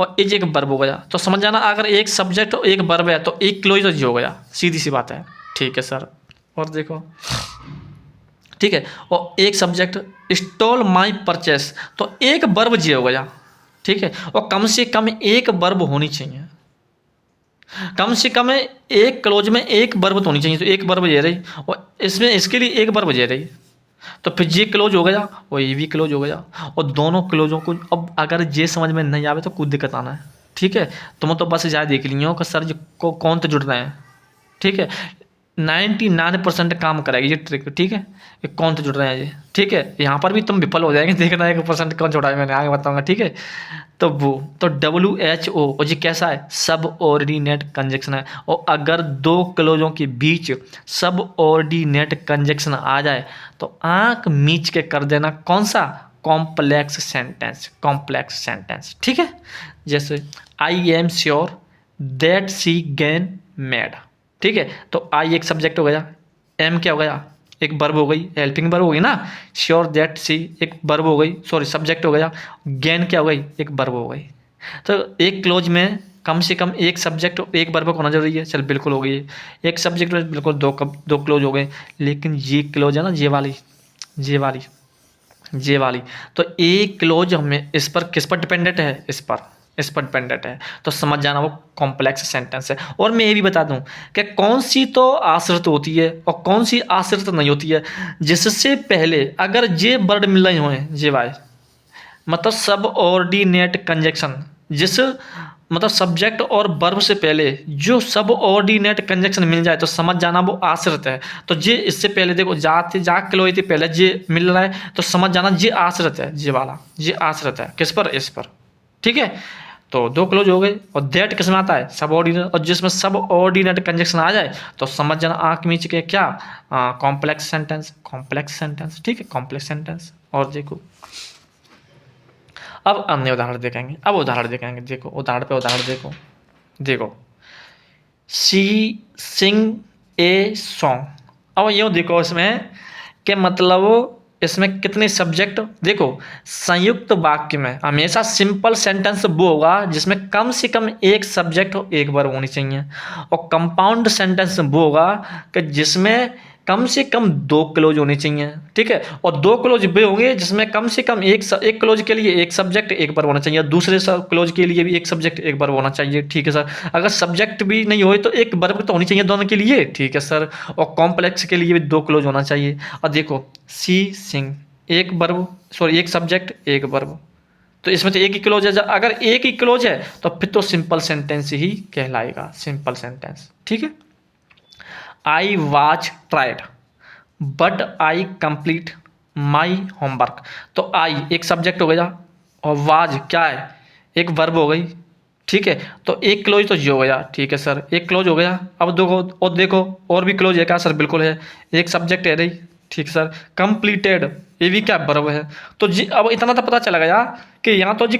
और इज एक वर्ब हो गया। तो समझ जाना अगर एक सब्जेक्ट और एक वर्ब है तो एक क्लोज हो गया, सीधी सी बात है। ठीक है सर, और देखो, ठीक है, और एक सब्जेक्ट स्टॉल माई परचेस, तो एक वर्ब जी हो गया। ठीक है, और कम से कम एक वर्ब होनी चाहिए, कम से कम एक क्लोज में एक वर्ब तो होनी चाहिए, तो एक वर्ब ये रही, और इसमें इसके लिए एक वर्ब ये रही, तो फिर ये क्लोज हो गया और ये भी क्लोज हो गया। और दोनों क्लोजों को अब अगर ये समझ में नहीं आवे तो कुछ दिक्कत आना है। ठीक है, तुम तो बस जाए देख लियो कि सर जी को कौन तो जुड़ रहे हैं। ठीक है, 99% काम कराएगी ये ट्रिक, ठीक है। ये कौन से जुड़ रहे हैं ये, ठीक है। यहाँ पर भी तुम विफल हो जाएंगे, देखना 1% कौन जोड़ा है, मैंने आगे बताऊंगा, ठीक है। तो वो तो WHO और ये कैसा है, सब ऑर्डिनेट कंजक्शन है। और अगर दो क्लोजों के बीच सब ऑर्डिनेट कंजक्शन आ जाए तो आंख मीच के कर देना कौन सा, कॉम्प्लेक्स सेंटेंस, कॉम्प्लेक्स सेंटेंस, ठीक है। जैसे I am sure that she gain mad, ठीक है। तो आई एक सब्जेक्ट हो गया, एम क्या हो गया, एक वर्ब हो गई, हेल्पिंग वर्ब हो गई ना। श्योर दैट सी एक वर्ब हो गई, सॉरी सब्जेक्ट हो गया। गेन क्या हो गई, एक वर्ब हो गई। तो एक क्लोज में कम से कम एक सब्जेक्ट एक वर्ब होना जरूरी है, चल बिल्कुल हो गई। एक सब्जेक्ट में बिल्कुल दो क्लोज हो गए। लेकिन ये क्लोज है ना, ये वाली तो एक क्लोज हमें इस पर किस पर डिपेंडेंट है, इस पर डिपेंडेंट है। तो समझ जाना वो कॉम्प्लेक्स सेंटेंस है। और मैं ये भी बता दूं कि कौन सी तो आश्रित होती है और कौन सी आश्रित नहीं होती है। जिससे पहले अगर ये वर्ड मिल रहे हों, जे वाई मतलब सब ऑर्डिनेट कंजक्शन, जिस मतलब सब्जेक्ट और वर्ब से पहले जो सब ऑर्डिनेट कंजक्शन मिल जाए तो समझ जाना वो आश्रित है। तो जे इससे पहले देखो जा क्लोज थी पहले जे मिल रहा है तो समझ जाना जे आश्रित है, जे वाला जे आश्रित है किस पर, इस पर, ठीक है। तो दो क्लोज हो गए। और दैट किस में आता है, सब ऑर्डिनेट, और जिसमें सब ऑर्डिनेट कंजक्शन आ जाए तो समझ जाना आंख मीच के क्या, कॉम्प्लेक्स सेंटेंस, कॉम्प्लेक्स सेंटेंस, ठीक है, कॉम्प्लेक्स सेंटेंस। और देखो अब अन्य उदाहरण देखेंगे, अब उदाहरण देखेंगे, देखो उदाहरण पे उदाहरण देखो। देखो शी सिंग ए सॉन्ग। अब यूँ देखो इसमें कि मतलब इसमें कितने सब्जेक्ट, देखो संयुक्त वाक्य में हमेशा सिंपल सेंटेंस वो होगा जिसमें कम से कम एक सब्जेक्ट और एक वर्ब होनी चाहिए। और कंपाउंड सेंटेंस वो होगा कि जिसमें कम से कम दो क्लोज होने चाहिए, ठीक है। और दो क्लोज वे होंगे जिसमें कम से कम एक क्लोज के लिए एक सब्जेक्ट एक वर्ब होना चाहिए, दूसरे क्लोज के लिए भी एक सब्जेक्ट एक वर्ब होना चाहिए, ठीक है सर। अगर सब्जेक्ट भी नहीं हो तो एक वर्ब तो होनी चाहिए दोनों के लिए, ठीक है सर। और कॉम्प्लेक्स के लिए भी दो क्लोज होना चाहिए। और देखो सी सिंग एक वर्ब, सॉरी एक सब्जेक्ट एक वर्ब, तो इसमें तो एक ही क्लोज है। अगर एक ही क्लोज है तो फिर तो सिंपल सेंटेंस ही कहलाएगा, सिंपल सेंटेंस, ठीक है। I watch tried but I complete my homework. तो आई एक सब्जेक्ट हो गया और वाज क्या है, एक वर्ब हो गई, ठीक है। तो एक क्लोज तो ये हो गया, ठीक है सर, एक क्लोज हो गया। अब देखो और भी क्लोज है क्या सर, बिल्कुल है, एक सब्जेक्ट है रही, ठीक सर। कंप्लीटेड ये भी क्या वर्ब है। तो जी अब इतना तो पता चला गया कि यहाँ तो जी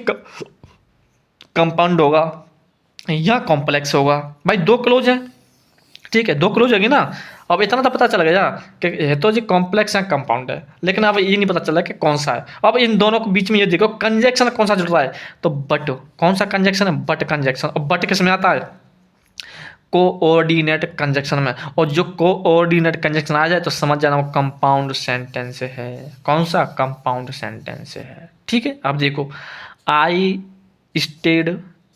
कंपाउंड होगा या कॉम्प्लेक्स होगा, भाई दो क्लोज है, ठीक है, दो क्लोज होगी ना। अब इतना तो पता चल गया कि है तो जी कॉम्प्लेक्स है कंपाउंड है, लेकिन अब ये नहीं पता चला कि कौन सा है। अब इन दोनों के बीच में ये देखो कंजक्शन कौन सा जुड़ रहा है, तो बट, कौन सा कंजक्शन है, बट कंजक्शन। और बट किस में आता है, कोऑर्डिनेट कंजक्शन में। और जो कोऑर्डिनेट कंजक्शन आ जाए तो समझ जाना वो कंपाउंड सेंटेंस है। कौन सा, कंपाउंड सेंटेंस है, ठीक है। अब देखो I stayed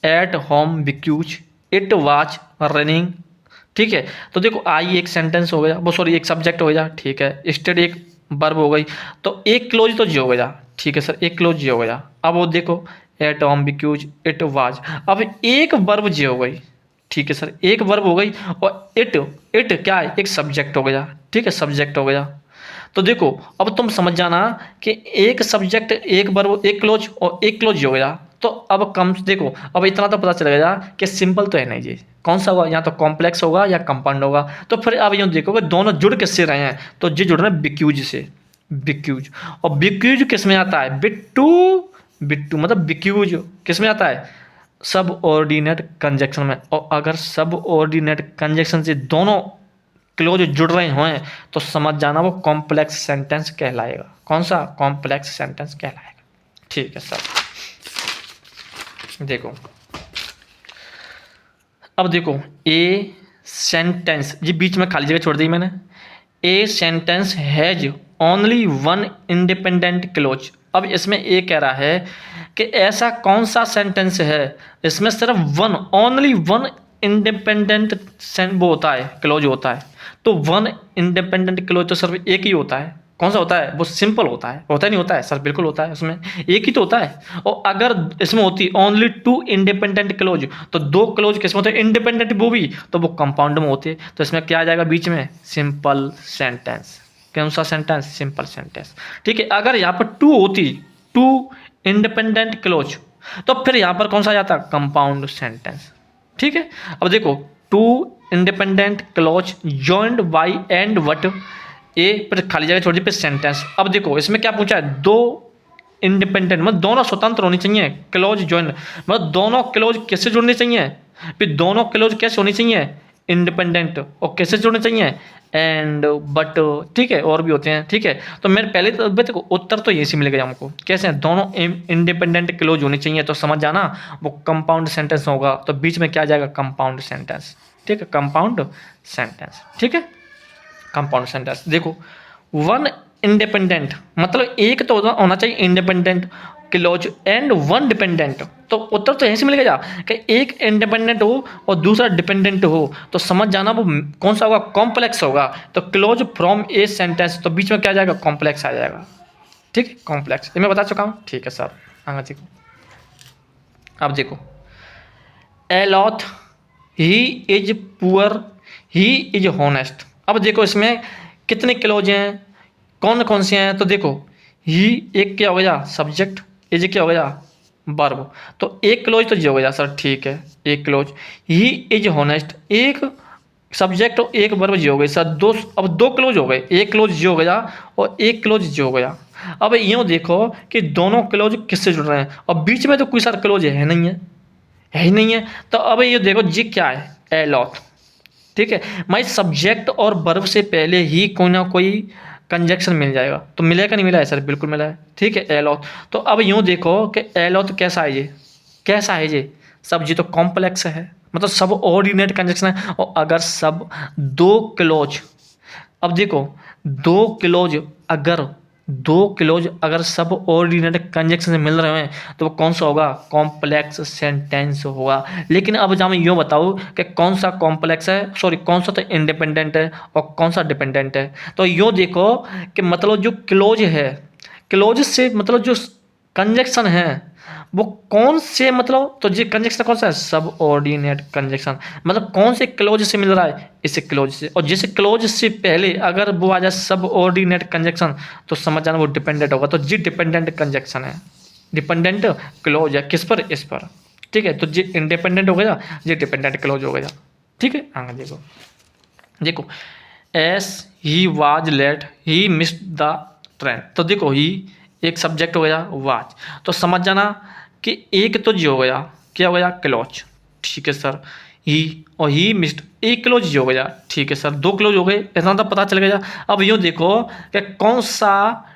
at home because it was running, ठीक है। तो देखो आई एक सेंटेंस हो गया, वो सॉरी एक सब्जेक्ट हो गया, ठीक है। स्टेड एक वर्ब हो गई, तो एक क्लोज तो जो हो गया, ठीक है सर, एक क्लोज जो हो गया। अब वो देखो at home because it was, अब एक वर्ब जो हो गई, ठीक है सर, एक वर्ब हो गई। और इट क्या है, एक सब्जेक्ट हो गया, ठीक है, सब्जेक्ट हो गया। तो देखो अब तुम समझ जाना कि एक सब्जेक्ट एक वर्ब एक क्लोज और एक क्लोज हो गया। तो अब कम देखो अब इतना तो पता चल गया कि सिंपल तो है नहीं जी, कौन सा होगा, या तो कॉम्प्लेक्स होगा या कंपाउंड होगा। तो फिर अब यूँ देखोगे दोनों जुड़ किससे रहे हैं, तो जी जुड़ रहे हैं बिक्यूज से, बिक्यूज। और बिक्यूज किस में आता है, बिट्टू, बिट्टू मतलब बिक्यूज किस में आता है, सब ऑर्डिनेट कंजक्शन में। और अगर सब ऑर्डिनेट कंजक्शन से दोनों क्लोज जुड़ रहे हों तो समझ जाना वो कॉम्प्लेक्स सेंटेंस कहलाएगा। कौन सा, कॉम्प्लेक्स सेंटेंस कहलाएगा, ठीक है सर। देखो अब देखो ए सेंटेंस, जी बीच में खाली जगह छोड़ दी मैंने। A sentence has only one independent clause. अब इसमें ए कह रहा है कि ऐसा कौन सा सेंटेंस है इसमें सिर्फ वन, ओनली वन इंडिपेंडेंट वो होता है, क्लोज होता है। तो वन इंडिपेंडेंट क्लोज तो सिर्फ एक ही होता है, कौन सा होता है, वो सिंपल होता है, होता नहीं होता है सर, बिल्कुल होता है, उसमें एक ही तो होता है। और अगर इसमें होती ओनली टू इंडिपेंडेंट क्लोज, तो दो क्लोज किसमें होते हैं, इंडिपेंडेंट वो भी, तो वो कंपाउंड में होते। तो इसमें क्या आ जाएगा बीच में, सिंपल सेंटेंस। कौन सा सेंटेंस, सिंपल सेंटेंस। ठीक है, अगर यहाँ पर टू होती, टू इंडिपेंडेंट क्लोज, तो फिर यहाँ पर कौन सा आ जाता, कंपाउंड सेंटेंस। ठीक है, अब देखो, two independent clause joined by and what a, फिर खाली जगह छोड़ दी, फिर सेंटेंस। अब देखो इसमें क्या पूछा है, दो इंडिपेंडेंट मतलब दोनों स्वतंत्र होनी चाहिए, क्लोज जॉइंट मतलब दोनों क्लोज कैसे जुड़नी चाहिए, फिर दोनों क्लोज कैसे होनी चाहिए, इंडिपेंडेंट, और कैसे जुड़ने चाहिए, एंड बट। ठीक है, और भी होते हैं। ठीक है, तो मेरे पहले तो देखो उत्तर तो यही से मिलेगा हमको, कैसे हैं, दोनों इंडिपेंडेंट क्लोज होनी चाहिए, तो समझ जाना वो कंपाउंड सेंटेंस होगा। तो बीच में क्या जाएगा, कंपाउंड सेंटेंस। ठीक है, कंपाउंड सेंटेंस। ठीक है, कंपाउंड सेंटेंस। देखो, वन इंडिपेंडेंट मतलब एक तो होना चाहिए independent clause and one dependent, तो उत्तर तो यहीं से मिलेगा कि एक इंडिपेंडेंट हो और दूसरा डिपेंडेंट हो, तो समझ जाना वो कौन सा होगा, कॉम्प्लेक्स होगा। तो क्लोज फ्रॉम ए सेंटेंस, तो बीच में क्या जाएगा, कॉम्प्लेक्स आ जाएगा। ठीक है, कॉम्प्लेक्स, ये मैं बता चुका हूँ। ठीक है सर, आगे देखो। अब देखो, although he is poor he is honest. अब देखो इसमें कितने क्लोज हैं, कौन कौन से हैं, तो देखो ही एक क्या हो गया, सब्जेक्ट, इज क्या हो गया, वर्ब, तो एक क्लोज तो जी हो गया सर। ठीक है, एक क्लोज, ही इज हॉनेस्ट, एक सब्जेक्ट और एक वर्ब जी हो गई सर, दो, अब दो क्लोज हो गए, एक क्लोज जी हो गया और एक क्लोज जी हो गया। अब यूँ देखो कि दोनों क्लोज किससे जुड़ रहे हैं, और बीच में तो कोई सारा क्लोज है नहीं है ही नहीं है। तो अब ये देखो जी क्या है, एलॉथ। ठीक है, मैं सब्जेक्ट और वर्ब से पहले ही कोई ना कोई कंजक्शन मिल जाएगा, तो मिलेगा कि नहीं मिला है सर, बिल्कुल मिला है। ठीक है, एलॉथ। तो अब यूँ देखो कि एलॉथ कैसा है, ये कैसा है, ये सब जी तो कॉम्प्लेक्स है, मतलब सब ऑर्डिनेट कंजक्शन है। और अगर सब दो क्लोज, अब देखो दो क्लोज अगर सब ऑर्डिनेट कंजक्शन से मिल रहे हैं, तो वो कौन सा होगा, कॉम्प्लेक्स सेंटेंस होगा। लेकिन अब जब मैं यूँ बताऊँ कि कौन सा कॉम्प्लेक्स है, सॉरी कौन सा तो इंडिपेंडेंट है और कौन सा डिपेंडेंट है, तो यूँ देखो कि मतलब जो क्लोज है, क्लोज से मतलब जो कंजक्शन है वो कौन से, मतलब तो ये कंजक्शन कौन सा है, सब ऑर्डिनेट कंजक्शन, मतलब कौन से क्लोज से मिल रहा है, इस क्लोज से। और जिस क्लोज से पहले अगर वो आ जाए सब ऑर्डिनेट कंजक्शन, तो समझ जाना वो डिपेंडेंट होगा, तो जी डिपेंडेंट कंजक्शन है, डिपेंडेंट क्लोज है किस पर, इस पर। ठीक है, तो जी इंडिपेंडेंट हो गया, ये डिपेंडेंट क्लोज हो गया। ठीक है, आगे देखो, देखो as he was late he missed the train, तो देखो ही एक सब्जेक्ट हो गया, वाज, तो समझ जाना कि एक तो जी हो गया, क्या हो गया, क्लोज। ठीक है सर, ही और ही मिस्ड, एक क्लोज जी हो गया। ठीक है सर, दो क्लोज हो गए, इतना तो पता चल गया। अब यूँ देखो कि कौन सा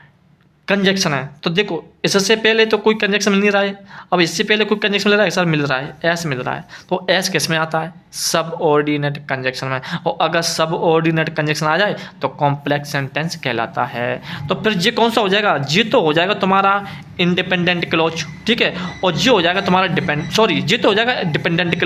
कंजक्शन है, तो देखो इससे पहले तो कोई कंजक्शन मिल नहीं रहा है, अब इससे पहले कोई कंजक्शन मिल रहा है सर, मिल रहा है, एस मिल रहा है, तो एस किस में आता है, सब ऑर्डिनेट कंजक्शन में। और अगर सब ऑर्डिनेट कंजक्शन आ जाए तो कॉम्प्लेक्स सेंटेंस कहलाता है। तो फिर जी कौन सा हो जाएगा, जी तो हो जाएगा तुम्हारा इंडिपेंडेंट क्लोज। ठीक है, और जी हो जाएगा तुम्हारा जी तो हो जाएगा डिपेंडेंट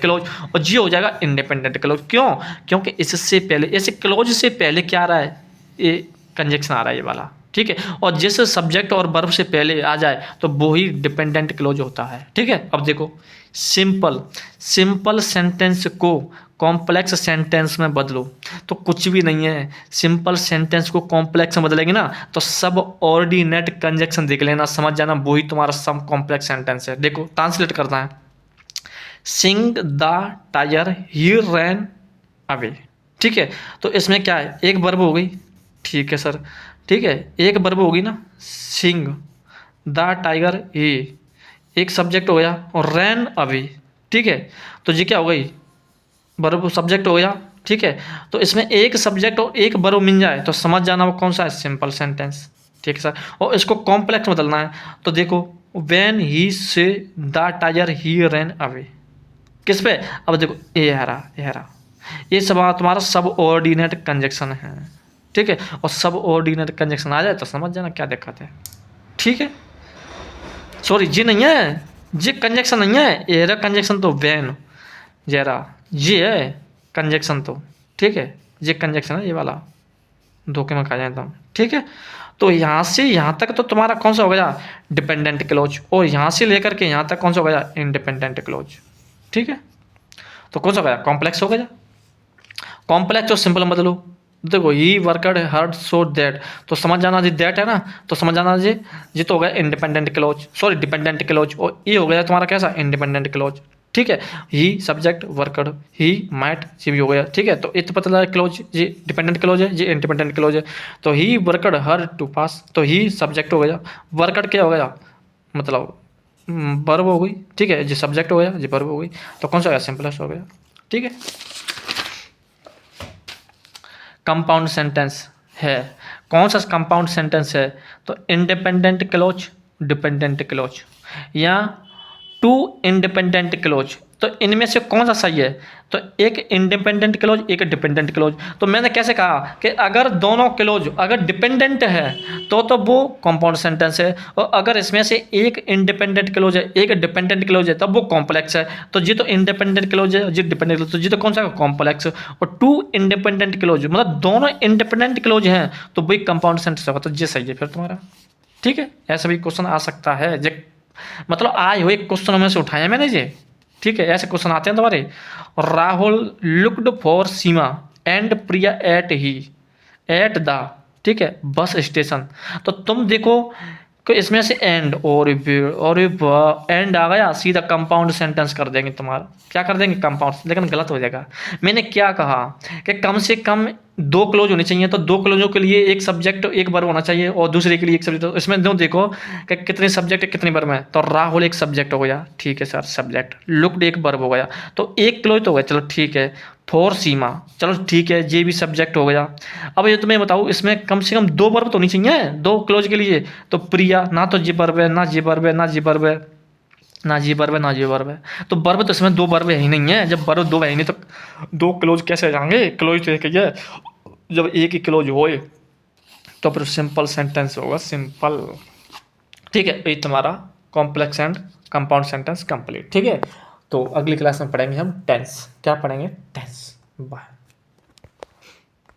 क्लोज, और जी हो जाएगा इंडिपेंडेंट क्लोज। क्यों, क्योंकि इससे पहले, ऐसे क्लोज से पहले क्या आ रहा है, ये कंजक्शन आ रहा है, ये वाला। ठीक है, और जिस सब्जेक्ट और वर्ब से पहले आ जाए तो वो ही डिपेंडेंट क्लोज होता है। ठीक है, अब देखो सिंपल सेंटेंस को कॉम्प्लेक्स सेंटेंस में बदलो, तो कुछ भी नहीं है, सिंपल सेंटेंस को कॉम्प्लेक्स में बदलेंगे ना, तो सब ऑर्डिनेट कंजक्शन देख लेना, समझ जाना वही तुम्हारा सब कॉम्प्लेक्स सेंटेंस है। देखो ट्रांसलेट करता है, seeing the tiger he ran away. ठीक है, तो इसमें क्या है, एक वर्ब हो गई। ठीक है सर, ठीक है, एक वर्ब होगी ना, सिंग द टाइगर ही, एक सब्जेक्ट हो गया, और रैन अवे। ठीक है, तो ये क्या हो गई, वर्ब सब्जेक्ट हो गया। ठीक है, तो इसमें एक सब्जेक्ट और एक वर्ब मिल जाए तो समझ जाना वो कौन सा है, सिंपल सेंटेंस। ठीक है सर, और इसको कॉम्प्लेक्स बदलना है, तो देखो व्हेन ही से the tiger he ran away, किस पे, अब देखो ये हरा, ये सब तुम्हारा सब ऑर्डिनेट कंजक्शन है। ठीक है, और सब ऑर्डिनेट कंजक्शन आ जाए तो समझ जाना क्या दिक्कत है। ठीक है, सॉरी जी नहीं है, जी कंजक्शन नहीं है, एरा कंजक्शन तो वैन जरा जी है कंजक्शन तो। ठीक है, ये कंजक्शन है ये वाला। धोखे में खा जाए तुम, ठीक है। तो यहाँ से यहाँ तक तो तुम्हारा कौन सा हो गया, डिपेंडेंट क्लोज, और यहाँ से लेकर के यहाँ तक कौन सा हो गया, इंडिपेंडेंट क्लोज, ठीक है। तो कौन सा हो गया, कॉम्प्लेक्स हो गया। कॉम्प्लेक्स और सिंपल बदलो, देखो he worked heard so that, तो समझ जाना जी दैट है ना, तो समझ जाना जी जी तो हो गया independent clause, sorry dependent clause, और ये हो गया तुम्हारा कैसा, इंडिपेंडेंट क्लोज, ठीक है। ही सब्जेक्ट वर्कड, ही माइट ये भी हो गया, ठीक है। तो ये तो पता लगा क्लोज जी डिपेंडेंट क्लोज है, जी इंडिपेंडेंट क्लोज है। तो ही वर्कड हर टू पास, तो ही सब्जेक्ट हो गया, वर्कड क्या हो गया, मतलब वर्ब हो गई, ठीक है, जी सब्जेक्ट हो गया, जी वर्ब हो गई। तो कौन सा हो गया, सिंपलेस्ट हो गया, ठीक है। कंपाउंड सेंटेंस है, कौन सा कंपाउंड सेंटेंस है, तो इंडिपेंडेंट क्लोज, डिपेंडेंट क्लोज, या टू इंडिपेंडेंट क्लोज, तो इनमें से कौन सा सही है, तो एक इंडिपेंडेंट क्लोज, एक डिपेंडेंट क्लोज। तो मैंने कैसे कहा कि अगर दोनों क्लोज अगर डिपेंडेंट है तो वो कंपाउंड सेंटेंस है, और अगर इसमें से एक इंडिपेंडेंट क्लोज है, एक डिपेंडेंट क्लोज है, तब वो कॉम्प्लेक्स है। तो जी तो इंडिपेंडेंट क्लोज है, जी डिपेंडेंट क्लोज, तो जी तो कौन सा कॉम्प्लेक्स, और टू इंडिपेंडेंट क्लोज मतलब दोनों इंडिपेंडेंट क्लोज हैं, तो वही कंपाउंड सेंटेंस होगा, तो जी सही है फिर तुम्हारा, ठीक है। ऐसा भी क्वेश्चन आ सकता है, मतलब आए हुए क्वेश्चनों में से उठाया मैंने ये, ठीक है, ऐसे क्वेश्चन आते हैं तुम्हारे। Rahul looked for Seema and Priya at the, ठीक है, बस स्टेशन। तो तुम देखो कि इसमें से एंड और एंड आ गया, सीधा कंपाउंड सेंटेंस कर देंगे तुम्हारा, क्या कर देंगे, कंपाउंड, लेकिन गलत हो जाएगा। मैंने क्या कहा कि कम से कम दो क्लोज होने चाहिए, तो दो क्लोजों के लिए एक सब्जेक्ट एक वर्ब होना चाहिए, और दूसरे के लिए एक सब्जेक्ट। तो इसमें दो देखो कि कितने सब्जेक्ट कितने वर्ब हैं, तो राहुल एक सब्जेक्ट हो गया, ठीक है सर सब्जेक्ट, लुक्ड एक वर्ब हो गया, तो एक क्लोज तो हो गया, चलो ठीक है। फॉर सीमा, चलो ठीक है, ये भी सब्जेक्ट हो गया। अब ये तुम्हें बताऊँ, इसमें कम से कम दो वर्ब तो नहीं चाहिए दो क्लोज के लिए, तो प्रिया ना तो जी वर्ब है, ना जी वर्ब है, ना जी वर्ब है, ना जी वर्ब है, ना जी वर्ब है, तो वर्ब तो इसमें दो वर्ब है ही नहीं है। जब वर्ब दो है ही नहीं तो दो क्लोज कैसे आ जाएंगे, क्लोज तो एक ही है, जब एक ही क्लोज होए तो फिर सिंपल सेंटेंस होगा, सिंपल, ठीक है। ये तुम्हारा complex and compound sentence complete, ठीक है। तो अगली क्लास में पढ़ेंगे हम टेंस, क्या पढ़ेंगे, टेंस। बाय।